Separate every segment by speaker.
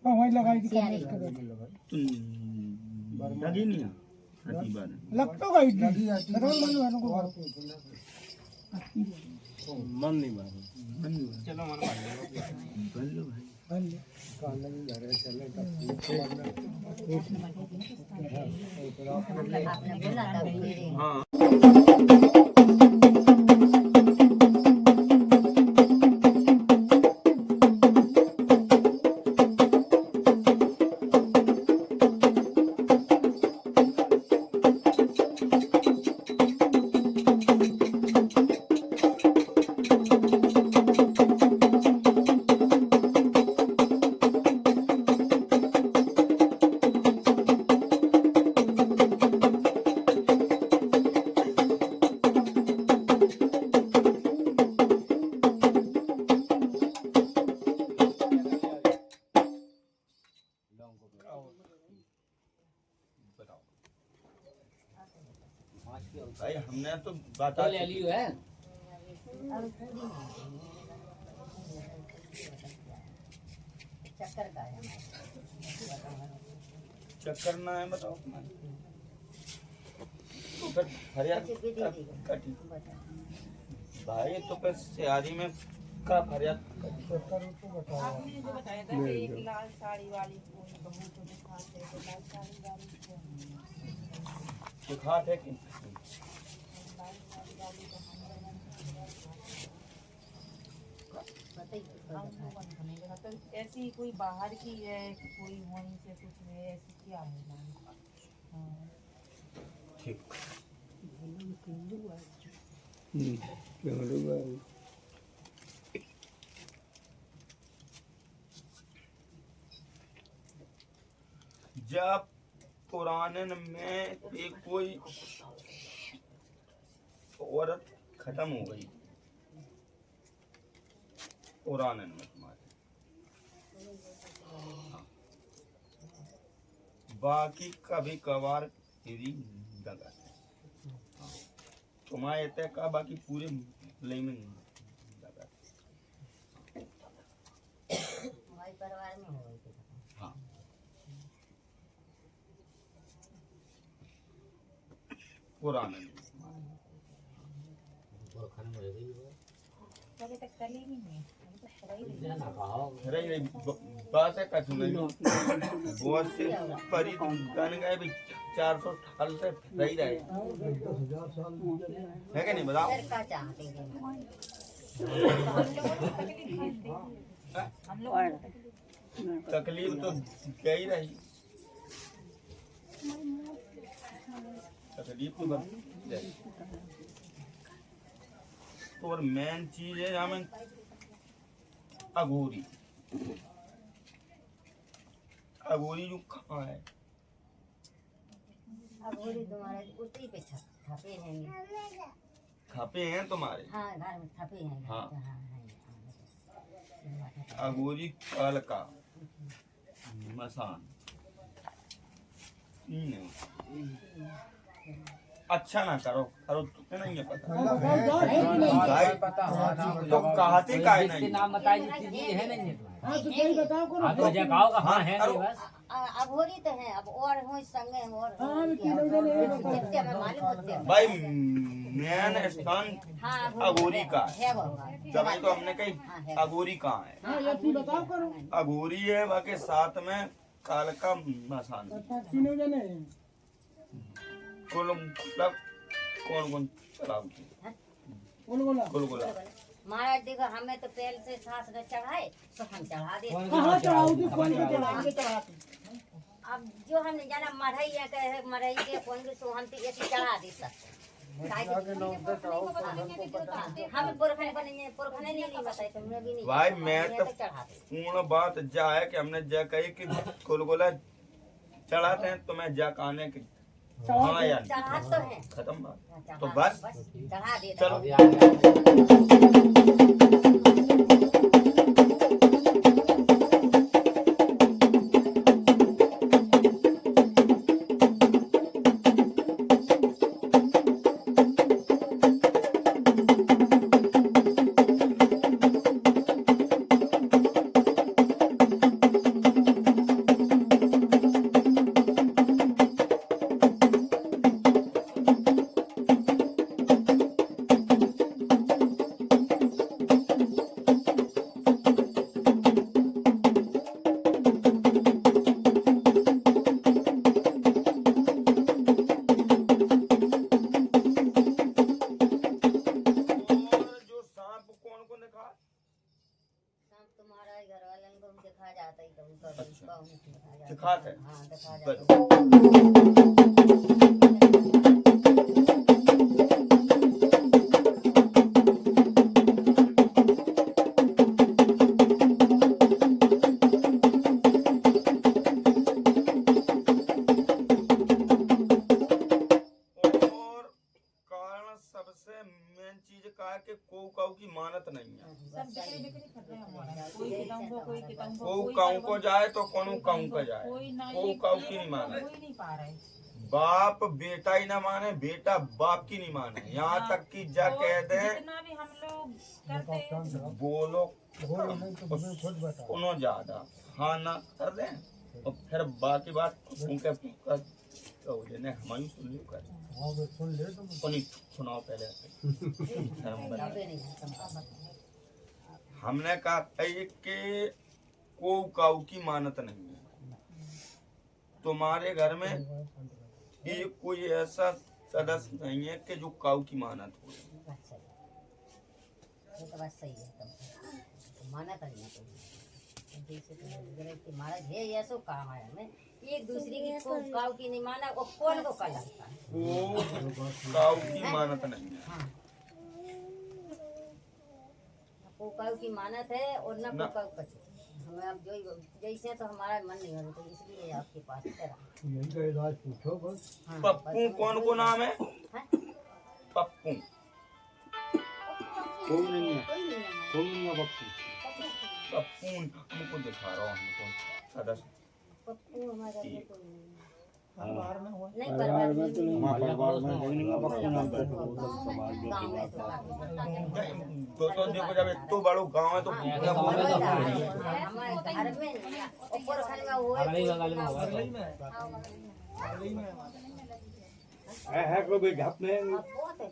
Speaker 1: वही लगाई थी
Speaker 2: लगी नहीं
Speaker 1: लग तो गई थी
Speaker 2: मन नहीं मार चलो मन मार लो भाई हाँ भाई हमने तो बता ले ली है
Speaker 3: चक्कर का है
Speaker 2: चक्कर ना है बताओ तो फिर फरियाद कटी भाई तो फिर सियारी में का फरियाद
Speaker 4: आपने जो बताया था कि एक लाल साड़ी वाली बहू को दिखाते तो लाल साड़ी वाली
Speaker 2: दिखाते है कि
Speaker 4: तो ऐसी कोई बाहर की है कोई वहीं से कुछ है ऐसी क्या है
Speaker 2: ठीक जब पुराने में एक कोई औरत खत्म हो गई पुराने में तुम्हारे बाकी कभी कभार हिरी दगा तुम्हारे इतने का बाकी पूरे ले में दगा
Speaker 3: हमारे परिवार में हो गई थी
Speaker 2: हाँ पुराने में
Speaker 4: अभी तक कल ही नहीं है
Speaker 2: रही बात है कछु नहीं बहुत से परी गाने गए भी 400 साल से रही रहे है कि नहीं बताओ
Speaker 3: फिर का चाहते हैं
Speaker 4: हम लोग
Speaker 2: तकलीफ तो गई रही तकलीफ तो बन जाए तो और मेन चीज है हमें अघोरी अघोरी जो कहाँ है
Speaker 3: अघोरी तुम्हारे उसी पे छपे हैं
Speaker 2: खापे हैं तुम्हारे
Speaker 3: हाँ घर में छपे हैं
Speaker 2: हाँ।
Speaker 3: हाँ
Speaker 2: अघोरी काल का मसान अच्छा ना करो करो तुम्हें नहीं है पता तो कहते का है नहीं
Speaker 5: नाम बताई जितनी है नहीं
Speaker 1: हाँ तो सही बताओ करो
Speaker 5: तो जगाओ का हाँ है नहीं बस
Speaker 3: अघोरी तो है अब और हो संगे और
Speaker 1: हाँ
Speaker 3: जितने हमें मालूम होते हैं
Speaker 2: भाई मेन स्थान
Speaker 3: हाँ
Speaker 2: अघोरी का
Speaker 3: है वो
Speaker 2: जब तो हमने कही अघोरी कहाँ है
Speaker 1: हाँ ये चीज बताओ करो
Speaker 2: अघोरी है बाकी साथ में काल का मसान
Speaker 1: तीनों जने
Speaker 2: कुल मतलब कौन कौन चलाओ
Speaker 1: बोला
Speaker 2: कुल बोला
Speaker 3: महाराज देखो हमें तो पहले से सास न चढ़ाए तो हम चढ़ा दे
Speaker 1: कहाँ चढ़ाओगी कौन को चढ़ाएंगे चढ़ाते
Speaker 3: अब जो हमने जाना मरई या कहे मरई के कौन के सो हम तो ऐसे चढ़ा दे सब हम पुरखने नहीं बताए तुमने भी नहीं
Speaker 2: भाई मैं तो
Speaker 3: चढ़ा दे
Speaker 2: पूर्ण बात जा है कि हमने जा कही कि कुलगुला चढ़ाते हैं तो मैं जा कहने की हाँ यार
Speaker 3: चढ़ा तो है
Speaker 2: खत्म बात
Speaker 3: चढ़ा
Speaker 2: तो बस
Speaker 3: चढ़ा दे
Speaker 2: चलो
Speaker 3: तुम्हारा ही घर वाले को दिखा जाता ही कभी कभी
Speaker 2: अच्छा।
Speaker 3: दिखा जाता
Speaker 2: दिखाते हैं?
Speaker 3: हाँ दिखा
Speaker 2: बस।
Speaker 3: जाता
Speaker 2: और कारण सबसे मेन चीज का है कि को काऊ की मानत नहीं है।
Speaker 4: सब बिक्री बिक्री कर रहे हैं हमारा कोई कितंबो कोई कितंबो
Speaker 2: को
Speaker 4: कोई
Speaker 2: काऊ को
Speaker 4: परवल,
Speaker 2: जाए तो कोनो काऊ का जाए,
Speaker 4: कोई ना
Speaker 2: को
Speaker 4: एक
Speaker 2: काऊ की नहीं माने।
Speaker 4: कोई नहीं पा रहा है
Speaker 2: बाप बेटा ही ना माने, बेटा बाप की नहीं माने, यहाँ तक कि जा
Speaker 4: तो
Speaker 2: कह दे
Speaker 4: जितना भी हम लोग करते हैं
Speaker 2: बोलो
Speaker 1: बोलो नहीं तो तुम्हें खुद बता
Speaker 2: सुनो ज्यादा हाँ ना कर दे और फिर बाकी बात उनके तो ने हमारी सुन लियो कर
Speaker 1: हाँ वे सुन ले तुम
Speaker 2: सुनी सुनाओ पहले शर्म बना।
Speaker 3: जाते नहीं है।
Speaker 2: हमने कहा है कि को काऊ की मानत नहीं है। तुम्हारे घर में एक कोई ऐसा सदस्य नहीं है कि जो काऊ की मानत हो।
Speaker 3: बात सही है। ये तो बात सही है तो माना कर लिया तो जैसे कि महाराज है ये सो काम आया में एक दूसरे की को काऊ की नहीं माना और कौन को कर लगता है
Speaker 2: को काऊ की मानत नहीं है।
Speaker 3: हाँ को काऊ की मानत है और ना को काऊ का हमें अब जो जैसे तो हमारा मन नहीं हो तो इसलिए आपके पास करा
Speaker 1: यही का इलाज पूछो बस
Speaker 3: हाँ,
Speaker 2: पप्पू
Speaker 3: बस
Speaker 2: कौन को नाम है?
Speaker 3: हाँ?
Speaker 2: पप्पू
Speaker 1: कोई नहीं है
Speaker 3: कोई नहीं है
Speaker 1: कोई नहीं है बच्ची
Speaker 2: पप्पू हमको दिखा रहा हूँ हमको सदस्य
Speaker 3: पप्पू हमारे घर में कोई नहीं है।
Speaker 1: परिवार में हुआ
Speaker 3: नहीं परिवार में तो नहीं
Speaker 1: हमारे परिवार में कोई नहीं है बच्ची नाम पे
Speaker 3: गाँव में तो
Speaker 2: दोस्तों देखो जब इतो बड़ो गांव है तो पूरा बोले तो
Speaker 3: हमारे घर में ऊपर खाने में वो
Speaker 5: अगले ही बगल में होगा।
Speaker 1: है कोई भी घाप में
Speaker 3: बहुत है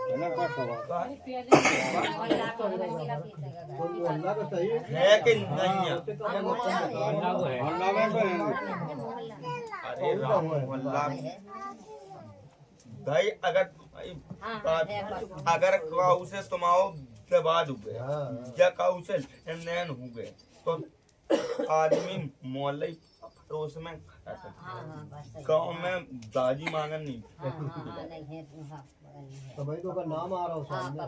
Speaker 1: है ना का सवाल
Speaker 3: कोई
Speaker 1: अल्लाह का सही है
Speaker 2: है कि नहीं है?
Speaker 5: मोहल्ला को है।
Speaker 1: अल्लाह में कोई नहीं
Speaker 2: अरे राम अल्लाह भाई अगर अगर काऊ से तुम्हारो विवाद हुए या काऊ से नैन हो गए तो आदमी मोहल्ले पड़ोस में गाँव में दाजी मांगन नहीं।
Speaker 1: तो भाई तो का नाम आ रहा हो सामने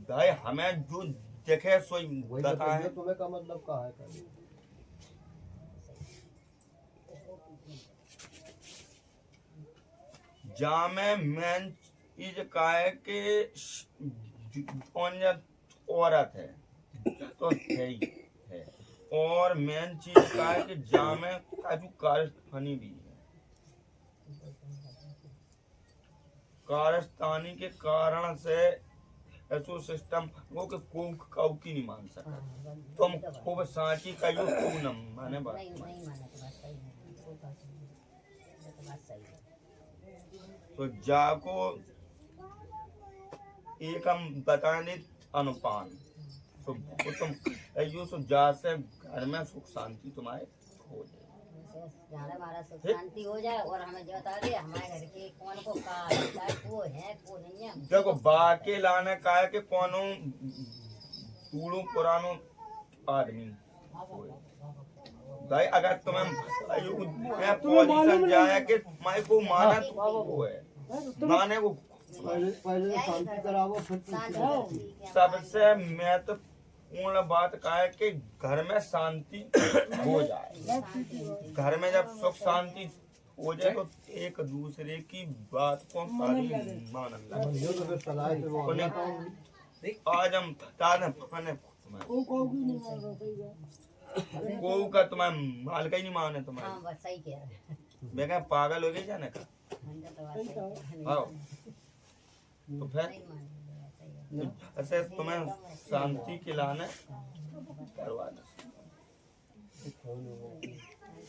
Speaker 2: भाई हमें जो देखे सोई
Speaker 1: वही तो
Speaker 2: बताए
Speaker 1: कहिए, तुम्हें का मतलब का है कहिए।
Speaker 2: जामे मेन चीज का है कि कौन औरत है तो है ही है और मेन चीज का है कि जामे का जो कारस्थानी भी है। कारस्थानी के कारण से ऐसो सिस्टम वो कि कोक काऊ की नहीं मान सका तुम खूब सांची का यो तू न माने बात तो जाको एक हम बताने अनुपान तो वो तुम यो सो जा से घर में सुख शांति तुम्हारे हो जाए
Speaker 3: हमारा सुख शांति हो जाए और हमें जो बता दे हमारे घर के कौन को का वो है वो नहीं है।
Speaker 2: देखो बाके लाने का है कि कोनो बूढ़ो पुरानो आदमी भाई अगर तुम्हें पोजीशन जाए कि मैं को माना वो है माने वो
Speaker 1: पहले शांति करावो फिर
Speaker 2: सबसे महत्वपूर्ण बात का है कि घर में शांति हो जाए। घर में जब सुख शांति हो जाए तो एक दूसरे की बात को मान
Speaker 1: यो तो फिर सलाह से वो
Speaker 2: आज हम ताने माने को का तुम्हारे माल का ही नहीं माने तुम्हारे
Speaker 3: हाँ बस सही कह रहे हैं।
Speaker 2: मैं क्या पागल हो गई जाने का आओ तो फिर
Speaker 3: नहीं मानेंगे, सही है।
Speaker 2: ऐसे तुम्हें शांति खिलाने करवाना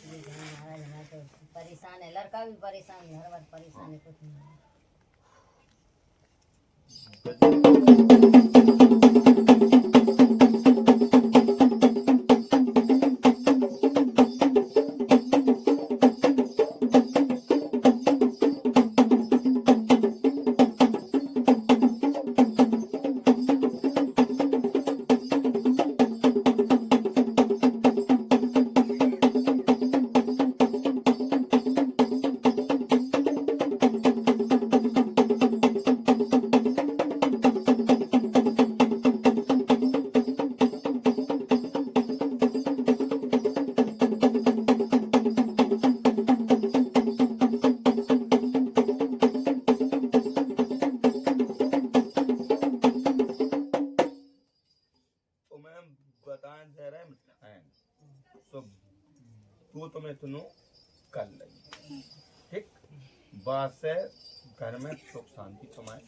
Speaker 3: महाराज हमारा तो परेशान है लड़का भी परेशान है हर बार परेशान है कुछ नहीं
Speaker 2: तो तुम इतनो कर लगी, ठीक। बात से घर में सुख शांति तुम्हारे।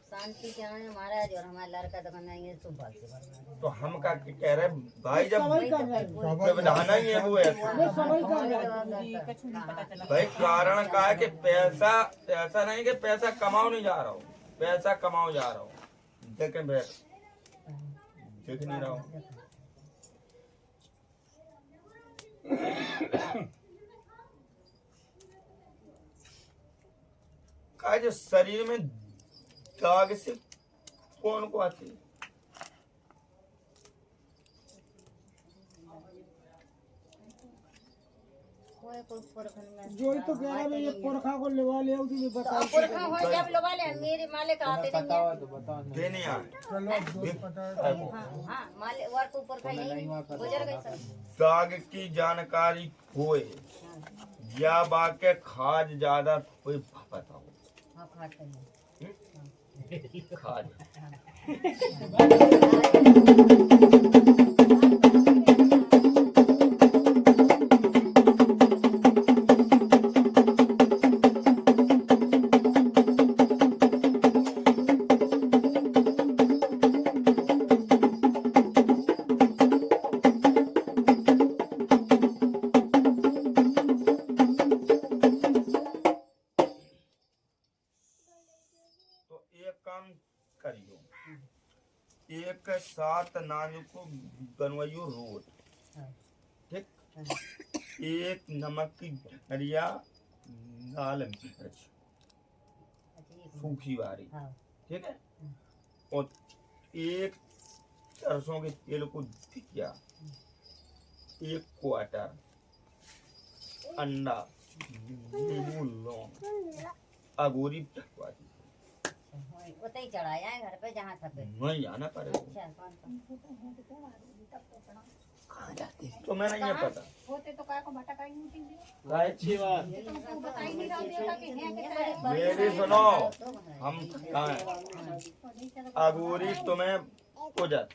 Speaker 3: शांति क्या है महाराज, और हमारा लड़का तो नहीं है तो बाल से भरना।
Speaker 2: तो हम का कह रहे भाई, जब
Speaker 3: वही तो फिर कोई-
Speaker 2: व्यवधान ही है वो ऐसा।
Speaker 4: कछु नहीं पता चला।
Speaker 2: भाई कारण का है कि पैसा, ऐसा नहीं कि पैसा कमाओ नहीं जा रहा हूँ, पैसा कमाओ जा रहा हूँ, लेकिन भाई देख नहीं रहा हूँ। का जो शरीर में दाग से कौन को आती है?
Speaker 3: कोई पुरखन में
Speaker 6: जो ही तो कह रहा है ये पुरखा को लेवा ले आओ तुझे बता
Speaker 3: तो पुरखा हो जब लोग वाले मेरे मालिक आते नहीं है।
Speaker 2: दे नहीं आए।
Speaker 3: हाँ मालिक वर्क ऊपर का यही गुजर गए सब।
Speaker 2: दाग की जानकारी होए या बाके खाज ज्यादा कोई बताओ।
Speaker 3: हाँ खाते हैं।
Speaker 2: खाज तो एक काम करियो, एक सात नान को बनवाइयो रोट, ठीक। एक नमक की हरिया लाल मिर्च सूखी वाली,
Speaker 3: हाँ
Speaker 2: ठीक है। और एक सरसों के तेल को दिया, एक क्वार्टर अंडा, नींबू, लौंग, अगोरी टकवा दी।
Speaker 3: उतना ही चढ़ाया है घर पे जहाँ था पे।
Speaker 2: नहीं आना पड़ेगा,
Speaker 3: अच्छा कौन सा?
Speaker 2: तो मैं नहीं है पता।
Speaker 4: होते तो काय को भटका ही नहीं थी।
Speaker 5: अच्छी बात।
Speaker 4: तुमको बता ही नहीं रहा देवता के हैं कि
Speaker 2: मेरी सुनो, हम कहाँ हैं? अगोरी तुम्हें उजत,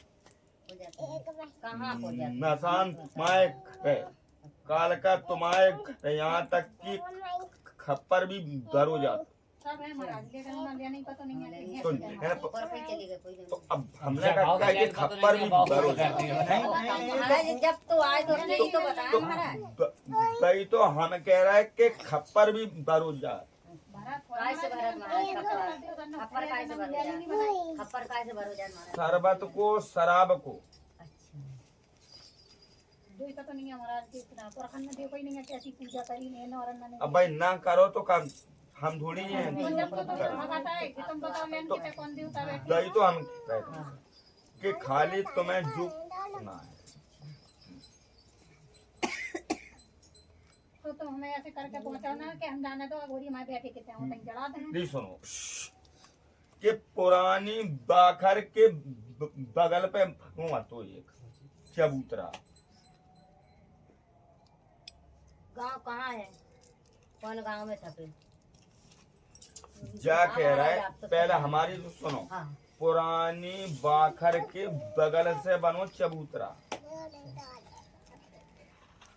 Speaker 3: कहाँ हो जाता?
Speaker 2: नसान तुम्हारे है, काल का तुम्हारे यहाँ तक कि खप्पर भी भरो जाता।
Speaker 4: सब है महाराज, लेकिन ना लेने का तो नहीं है कि
Speaker 2: तो
Speaker 4: हैं।
Speaker 2: है
Speaker 3: ऊपर पे चली गई कोई
Speaker 2: तो अब हमने कहा कि खप्पर भी भरो जाता।
Speaker 3: महाराज जब तो आए तो यही तो बताया महाराज।
Speaker 2: कई तो हम कह रहे हैं कि खप्पर भी भरो जाता।
Speaker 4: भरत
Speaker 3: काय से भरत महाराज खप्पर, खप्पर काय से भरो जाए, खप्पर काय से भरो जाए महाराज।
Speaker 2: शरबत को, शराब को।
Speaker 3: अच्छा
Speaker 4: दुई का तो नहीं है महाराज के इतना पुरखन में देखो ही नहीं है कैसी पूजा करी ने नौरन ने।
Speaker 2: अब भाई ना करो तो काम हम थोड़ी हैं।
Speaker 4: जब तो तुम भगाता है कि तुम बताओ लेन के कौन देवता बैठे।
Speaker 2: दही तो हम कहते हैं कि खाली तुम्हें झुकना है।
Speaker 4: तो हमें ऐसे करके पहुंचाओ ना कि हम जाने दो अगोरी माँ बैठे के थे कहीं जला दें।
Speaker 2: नहीं सुनो कि पुरानी बाखर के बगल पे हुआ तो एक चबूतरा।
Speaker 3: गांव कहाँ है? कौन गांव में था फिर?
Speaker 2: जा कह रहा है पहले हमारी तो सुनो,
Speaker 3: हाँ
Speaker 2: पुरानी बाखर के बगल से बनो चबूतरा।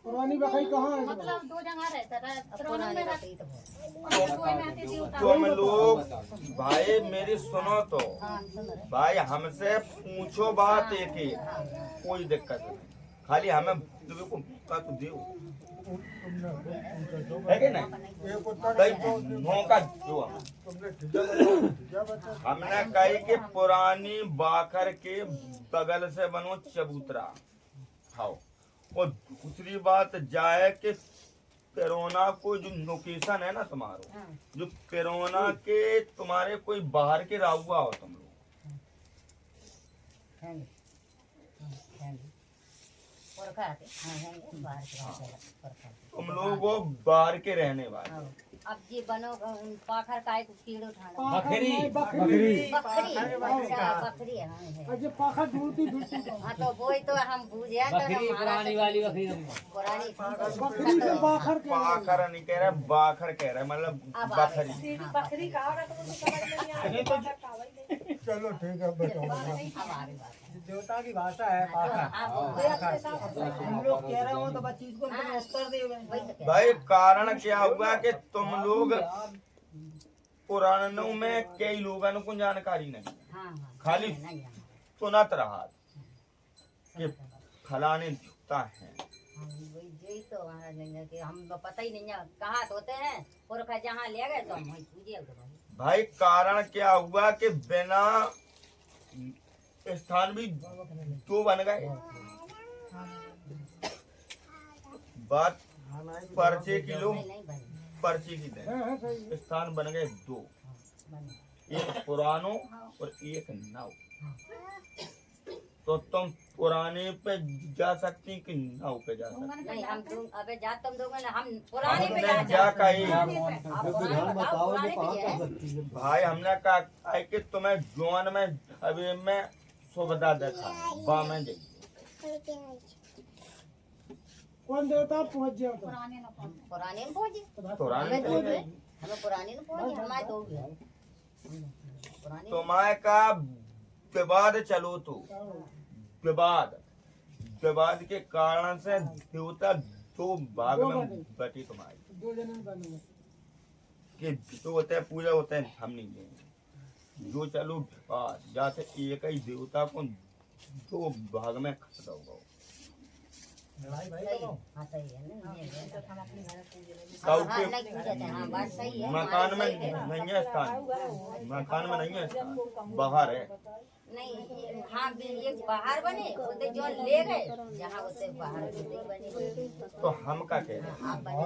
Speaker 6: पुरानी बखाई कहाँ है?
Speaker 4: मतलब दो जगह रहता था
Speaker 3: अब
Speaker 4: त्रोनों
Speaker 3: पुरानी
Speaker 4: में
Speaker 3: बात ही तो है।
Speaker 4: कोई में आते देवता
Speaker 2: तुम लोग भाई मेरी सुनो तो,
Speaker 3: हाँ सुन रहे।
Speaker 2: भाई हमसे पूछो बात एक ही, कोई दिक्कत नहीं, खाली हमें तुम्हें को मौका तो दो, है कि नहीं? कई मौका दो हमने कही कि पुरानी बाखर के बगल से बनो चबूतरा। खाओ। और दूसरी बात जाए कि कोरोना को जो लोकेशन है ना तुम्हारा,
Speaker 3: हाँ
Speaker 2: जो कोरोना के तुम्हारे कोई बाहर के राहुआ हो तुम लोग,
Speaker 3: हैंगे हैंगे पुरखा आते हाँ हैंगे बाहर के पुरखा
Speaker 2: तुम लोग वो बाहर के रहने वाले।
Speaker 3: हाँ अब जी बनो पाखर काय को कीड़ो उठाना
Speaker 5: बकरी
Speaker 6: बकरी
Speaker 3: बकरी अच्छा बकरी हाँ है
Speaker 6: अजय पाखा ढूंढती ढूंढती
Speaker 3: हाँ तो वही तो हम बूझे तो
Speaker 5: बकरी पुरानी वाली बकरी
Speaker 3: पुरानी
Speaker 6: बकरी के पाखर के
Speaker 2: पाखर नहीं कह रहा, बाखर कह रहा है, मतलब
Speaker 3: अब आ गई।
Speaker 2: बकरी।
Speaker 3: हाँ,
Speaker 4: बकरी कहा तो मुझे समझ नहीं आ रही।
Speaker 1: चलो ठीक है बताओ
Speaker 3: अब आगे बात है।
Speaker 1: देवता की भाषा है हम लोग कह रहे हो तो बस चीज को तुम उत्तर दे
Speaker 3: वही तो कह
Speaker 2: भाई कारण क्या हुआ कि तुम लोग पुराणों में कई लोगों को जानकारी नहीं,
Speaker 3: हाँ हाँ
Speaker 2: खाली
Speaker 3: नहीं हाँ
Speaker 2: सुनत रहा कि फलाने देवता है।
Speaker 3: हाँ, वही यही तो महाराज नहीं है कि हम पता ही नहीं है कहाँ होते हैं पुरखा जहाँ ले गए तो हम वहीं पूजे तो भाई
Speaker 2: भाई कारण क्या हुआ कि बिना स्थान भी दो बन गए, बात पर्चे की लो
Speaker 3: नहीं बने
Speaker 2: पर्ची की दें, स्थान बन गए दो,
Speaker 3: बने
Speaker 2: एक पुरानो और एक नव। तो तुम पुराने पे जा सकती कि नव पे जा सकती?
Speaker 3: नहीं हम तुम अबे जा तुम दोगे ना हम पुराने पे
Speaker 2: हमने
Speaker 3: जा
Speaker 2: जा कही
Speaker 3: आप पुराने बताओ पुराने पे
Speaker 1: कर
Speaker 3: है
Speaker 1: सकती है
Speaker 2: भाई, हमने कहा है कि तुम्हें जोन में अभी में सुविधा देखा बा में जाइए।
Speaker 6: कौन देवता पहुंच गया तो
Speaker 3: पुराने में पहुंचे
Speaker 2: पुराने
Speaker 3: हमें
Speaker 2: चले
Speaker 3: तो
Speaker 2: गए।
Speaker 3: हमें पुराने में पहुंचे हमारे तो गया पुराने
Speaker 2: तुम्हारे का विवाद चलो तो विवाद के कारण से देवता दो भाग में बटी तुम्हारी
Speaker 6: दो जने बने
Speaker 2: कि जो होते हैं पूजा होते हैं हम नहीं लेंगे, जो चलो विवाद जैसे एक ही देवता को दो भाग में खत्म होगा।
Speaker 3: सही हाँ सही है नहीं ये है।
Speaker 2: गाँव
Speaker 3: हाँ
Speaker 2: के
Speaker 3: नहीं पूछते हैं हाँ बात सही है
Speaker 2: मकान में
Speaker 3: हमारी सही है।
Speaker 2: नहीं है स्थान, मकान में नहीं है स्थान, बाहर है।
Speaker 3: नहीं हाँ ये बाहर बने होते जो ले गए जहाँ होते बाहर नहीं बने
Speaker 2: तो हम का कह रहे
Speaker 3: हाँ, आप बने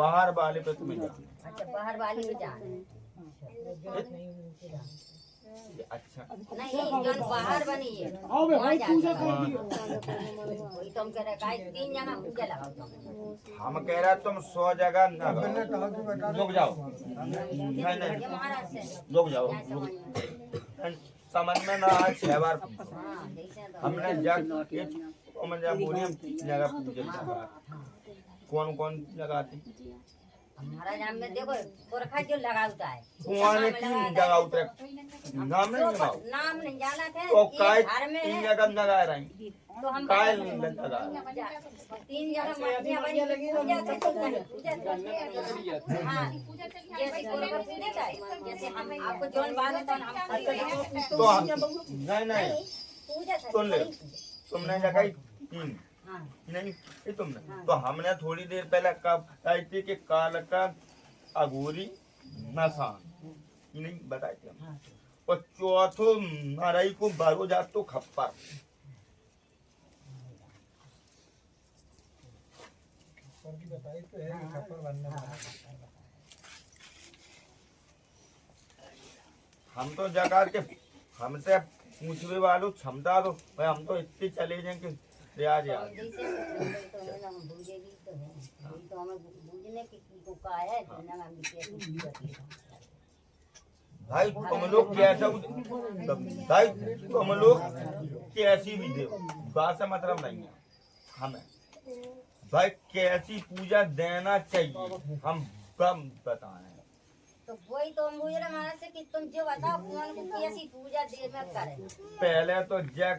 Speaker 2: बाहर वाले पे तुम्हें जाना
Speaker 3: अच्छा बाहर वाली में जाना
Speaker 2: अच्छा।
Speaker 3: नहीं जो बाहर बनी है
Speaker 6: आओ बे भाई
Speaker 3: वहाँ
Speaker 6: पूजा
Speaker 3: जाना।
Speaker 6: कर दियो
Speaker 3: वही तुम कह रहे काहे 3 जगह पूजा लगाओ तुम
Speaker 2: हम कह रहे तुम 100 जगह न लगाओ। रुक जाओ, नहीं
Speaker 3: ये
Speaker 2: नहीं
Speaker 3: महाराज से
Speaker 2: रुक जाओ,
Speaker 3: यहाँ समझ में
Speaker 2: समझ में ना आज 6 बार पूछा।
Speaker 3: हाँ जैसे तो
Speaker 2: हमने जग जब बोली हम 3 जगह पूजे कौन कौन लगाती
Speaker 3: हमारा नाम में देखो पुरखा जो लगाता है
Speaker 2: कुआं ने 3 जगह उतरे नाम नहीं लगाओ
Speaker 3: नाम नहीं जाना थे
Speaker 2: तो
Speaker 3: ये
Speaker 2: काय
Speaker 3: घर में
Speaker 2: 3
Speaker 3: है
Speaker 2: जगह लगा रही
Speaker 3: तो हम
Speaker 2: काय
Speaker 3: बता-
Speaker 2: लगा
Speaker 3: 3 जगह मछलियाँ बनी पूजा करते हैं, पूजा करते हैं। हाँ जैसे पुरखा पूजा का है, जैसे हम आपको जोन बात है तो हम
Speaker 2: तो नहीं नहीं
Speaker 3: पूजा
Speaker 2: सुन ले, तुमने जगह 3
Speaker 3: हाँ
Speaker 2: नहीं ये तुमने तो हमने थोड़ी देर पहले कब कही थी कि काल का अघोरी नसान नहीं बताए थे हम। और चौथो मरई को बारो जात तो खप्पर
Speaker 1: बताई तो है कि खप्पर बनने वाला
Speaker 2: हम तो जगह के हमसे पूछने वालों क्षमता तो भाई हम तो इतने चले जाए कि रियाज
Speaker 3: तो
Speaker 2: याद
Speaker 3: जैसे तो है ना हम बूझेगी तो है वही तो हमें बूझने की को का है तो ना हम कैसे पूजा की
Speaker 2: भाई तुम लोग कैसे भाई तुम लोग कैसी भी दे बात से मतलब नहीं है हमें भाई कैसी पूजा देना चाहिए हम कम बताएं।
Speaker 3: तो वही तो हम पूछ रहे महाराज से कि तुम जो बताओ कौन को कैसी पूजा दे में करें
Speaker 2: पहले तो जग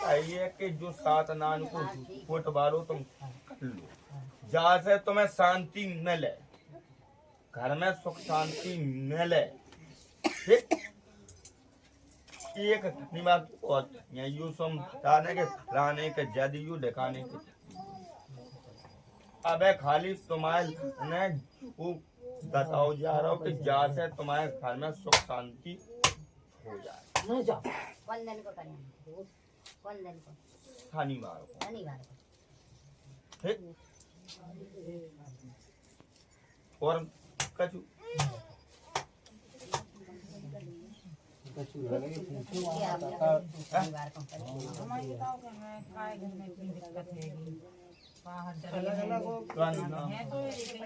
Speaker 2: चाहिए कि जो 7 नान को फुट बारो तुम लो जहाँ से तुम्हें शांति मिले, घर में सुख शांति मिले। ठीक एक निवास और यू सम बताने के फलाने के जदियू दिखाने के अबे खाली तुम्हारे ने वो बताओ जा रहा हो कि जहाँ से तुम्हारे घर में सुख शांति हो जाए।
Speaker 3: कौन दिन को करें कौन दिन को
Speaker 2: शनिवार को
Speaker 3: शनिवार को
Speaker 2: ठीक और कछु
Speaker 3: ये आप लोग शनिवार को करें
Speaker 4: हमारे बताओ कि मैं खाए घर में इतनी दिक्कत है बाहर
Speaker 1: अलग अलग हो
Speaker 4: है तो लेकिन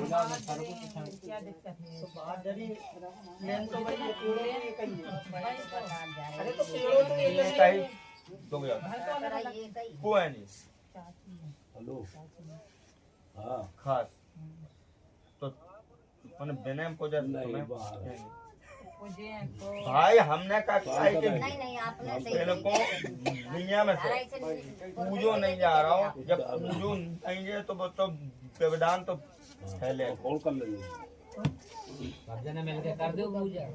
Speaker 4: बाहर चले क्या दिक्कत है
Speaker 1: बाहर जरी मेन तो भाई ये पेड़ों की एक ही है
Speaker 3: बता जा
Speaker 1: अरे
Speaker 3: रहे
Speaker 1: तो पेड़ों तो एक
Speaker 2: ये
Speaker 1: ही
Speaker 2: कहीं तो गया
Speaker 3: ये कई
Speaker 2: को है नहीं
Speaker 5: हेलो हाँ
Speaker 2: खास तो मैंने बिना को जब
Speaker 5: नहीं,
Speaker 2: तुम्हें
Speaker 5: बाहर है।
Speaker 4: पूजे तो
Speaker 2: भाई हमने कहा है कि
Speaker 3: नहीं नहीं आपने सही
Speaker 2: इनको दुनिया में से पूजो नहीं जा रहा हूँ। जब पूजो नहीं है तो वो तो व्यवधान तो फैले।
Speaker 5: कौन कर लेंगे?
Speaker 7: सब जने मिलके कर दो पूजा,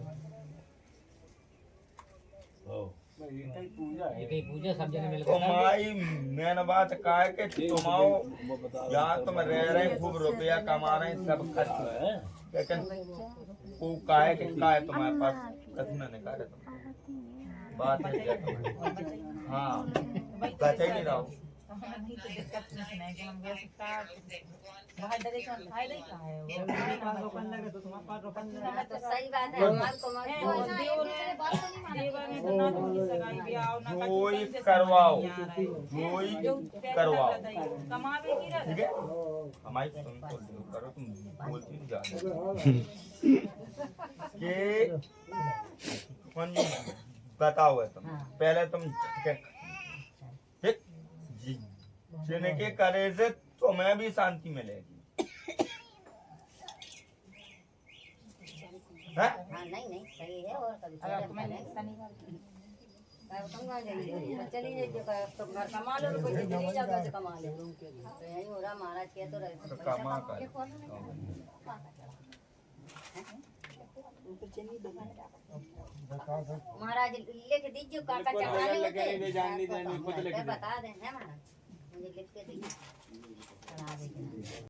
Speaker 5: हाँ।
Speaker 7: एक ही पूजा सब जने मिलके
Speaker 2: तो
Speaker 7: कर दो।
Speaker 2: माई मैंने बात कहा है कि तुमाओ
Speaker 5: वो बता
Speaker 2: यहाँ तुम रह रहे खूब रुपया कमा रहे हैं, सब खर्च हो रहा है।
Speaker 5: है।
Speaker 2: लेकिन वो का है कि का है तुम्हारे पास कथना नहीं कहा तुम बात है क्या तुम्हारी? हाँ बचे नहीं रहो।
Speaker 4: नहीं तो दिक्कत नहीं है कि हम वैसे बाहर डरे का फायदा ही कहाँ है वो
Speaker 3: हाँ, तो सही बात है हमारे को
Speaker 4: देवर में तो ना तो उनकी सगाई ब्याह ना का
Speaker 2: वही करवाओ, वही करवाओ,
Speaker 4: कमावे की
Speaker 2: ठीक
Speaker 4: रह
Speaker 2: है। हमारी सुन तो लो करो, तुम बोलती नहीं जा कि कौन जी बताओ है तुम पहले तुम ठीक जिनके करे से तुम्हें भी शांति मिलेगी। हैं?
Speaker 3: हाँ नहीं नहीं सही है और कभी
Speaker 4: अगर
Speaker 3: चले
Speaker 4: तुम्हें
Speaker 3: चले।
Speaker 4: शनिवार
Speaker 3: तुम कहाँ जाइए? तो चली जाइए तो घर कमा लो तो कोई चली जाओ तो कमा ले तो यही हो रहा महाराज के तो रहे
Speaker 2: तो
Speaker 3: पैसा
Speaker 2: कमा
Speaker 3: कमा के
Speaker 2: कर
Speaker 3: खोल महाराज लिख दीजिए काका चढ़ाने होते बता दें है महाराज मुझे लिख के दीजिए चढ़ा देंगे।